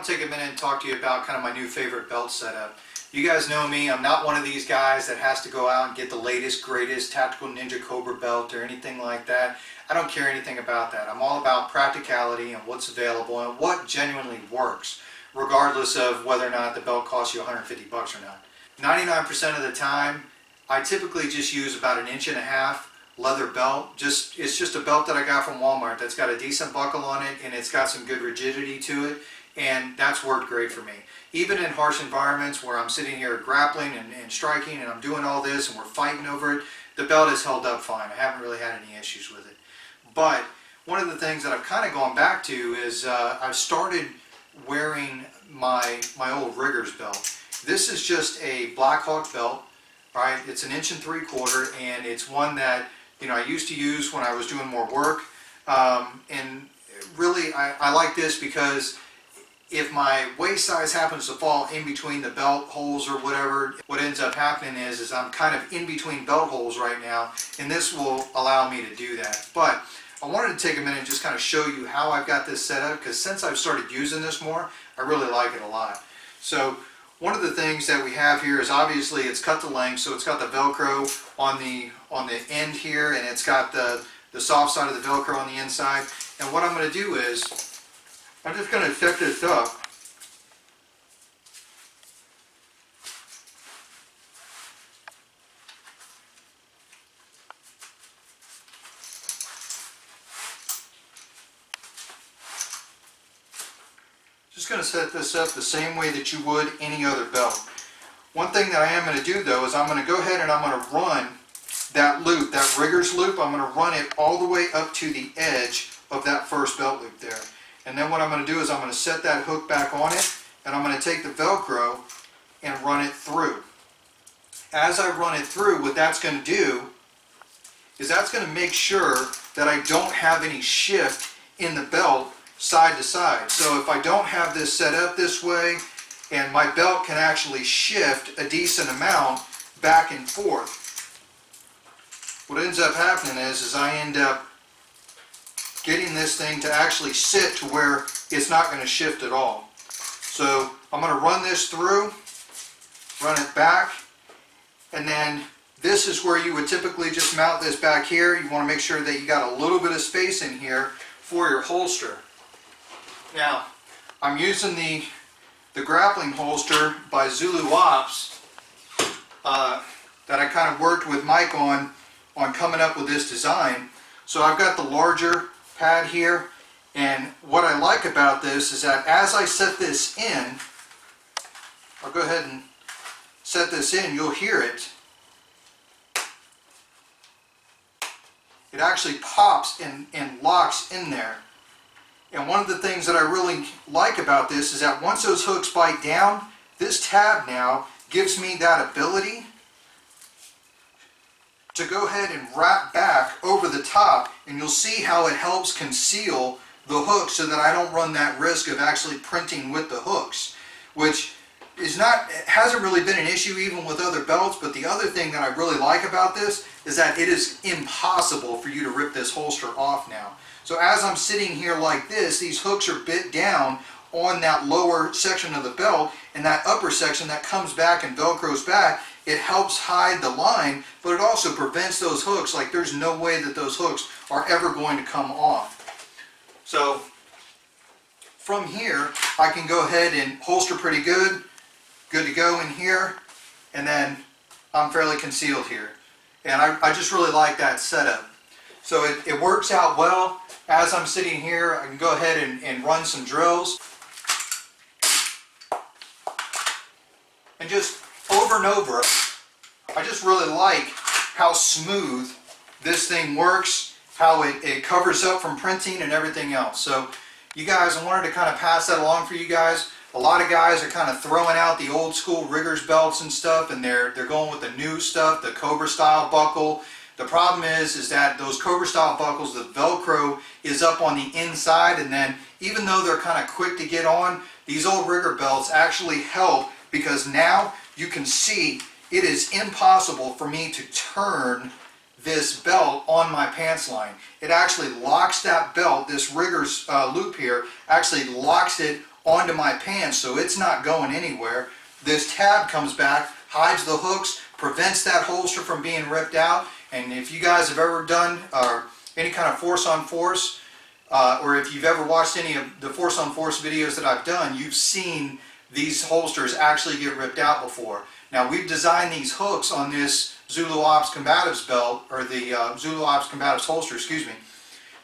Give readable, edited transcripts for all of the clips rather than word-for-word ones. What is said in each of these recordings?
want to take a minute and talk to you about kind of my new favorite belt setup. You guys know me, I'm not one of these guys that has to go out and get the latest, greatest Tactical Ninja Cobra belt or anything like that. I don't care anything about that. I'm all about practicality and what's available and what genuinely works, regardless of whether or not the belt costs you 150 bucks or not. 99% of the time, I typically just use about 1.5 inch leather belt. It's just a belt that I got from Walmart that's got a decent buckle on it and it's got some good rigidity to it, and that's worked great for me. Even in harsh environments where I'm sitting here grappling and striking and I'm doing all this and we're fighting over it, the belt has held up fine. I haven't really had any issues with it. But one of the things that I've kind of gone back to is I've started wearing my old Riggers belt. This is just a Blackhawk belt, right? It's 1.75 inches, and it's one that I used to use when I was doing more work. And really, I like this because if my waist size happens to fall in between the belt holes or whatever, what ends up happening is I'm kind of in between belt holes right now, and this will allow me to do that. But I wanted to take a minute and just kind of show you how I've got this set up, because since I've started using this more, I really like it a lot. So one of the things that we have here is obviously it's cut to length, so it's got the Velcro on the end here, and it's got the soft side of the Velcro on the inside. And what I'm going to do is I'm just going to set this up. Just going to set this up the same way that you would any other belt. One thing that I am going to do though is I'm going to go ahead and I'm going to run that loop, that Riggers loop, I'm going to run it all the way up to the edge of that first belt loop there. And then what I'm going to do is I'm going to set that hook back on it, and I'm going to take the Velcro and run it through. As I run it through, what that's going to do is that's going to make sure that I don't have any shift in the belt side to side. So if I don't have this set up this way, and my belt can actually shift a decent amount back and forth, what ends up happening is I end up getting this thing to actually sit to where it's not going to shift at all. So I'm going to run this through, run it back, and then this is where you would typically just mount this back here. You want to make sure that you got a little bit of space in here for your holster. Now, I'm using the grappling holster by Zulu Ops that I kind of worked with Mike on coming up with this design. So I've got the larger pad here, and what I like about this is that as I set this in, I'll go ahead and set this in, you'll hear it. It actually pops and locks in there. And one of the things that I really like about this is that once those hooks bite down, this tab now gives me that ability to go ahead and wrap back over the top, and you'll see how it helps conceal the hooks so that I don't run that risk of actually printing with the hooks, which hasn't really been an issue even with other belts. But the other thing that I really like about this is that it is impossible for you to rip this holster off now. So as I'm sitting here like this, these hooks are bit down on that lower section of the belt, and that upper section that comes back and Velcros back, it helps hide the line, but it also prevents those hooks. Like, there's no way that those hooks are ever going to come off. So from here, I can go ahead and holster pretty good to go in here, and then I'm fairly concealed here. And I just really like that setup. So it works out well. As I'm sitting here, I can go ahead and run some drills. And just over and over, I just really like how smooth this thing works, how it covers up from printing and everything else. So you guys, I wanted to kind of pass that along for you guys. A lot of guys are kind of throwing out the old school Riggers belts and stuff, and they're going with the new stuff, the Cobra style buckle. The problem is that those Cobra style buckles, the Velcro is up on the inside, and then even though they're kind of quick to get on, these old Rigger belts actually help, because now you can see it is impossible for me to turn this belt on my pants line. It actually locks that belt, this Riggers loop here, actually locks it onto my pants so it's not going anywhere. This tab comes back, hides the hooks, prevents that holster from being ripped out. And if you guys have ever done any kind of force on force, or if you've ever watched any of the force on force videos that I've done, you've seen these holsters actually get ripped out before. Now we've designed these hooks on this Zulu Ops Combatives belt, or the Zulu Ops Combatives holster, excuse me.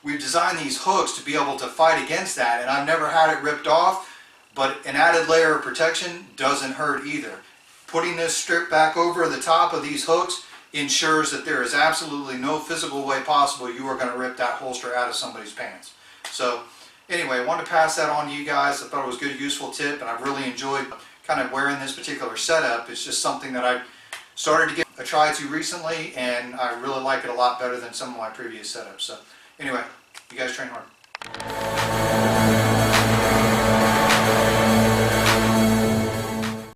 We've designed these hooks to be able to fight against that, and I've never had it ripped off, but an added layer of protection doesn't hurt either. Putting this strip back over the top of these hooks ensures that there is absolutely no physical way possible you are going to rip that holster out of somebody's pants. So anyway, I wanted to pass that on to you guys. I thought it was a good, useful tip, and I've really enjoyed kind of wearing this particular setup. It's just something that I started to get a try to recently, and I really like it a lot better than some of my previous setups. So anyway, you guys train hard.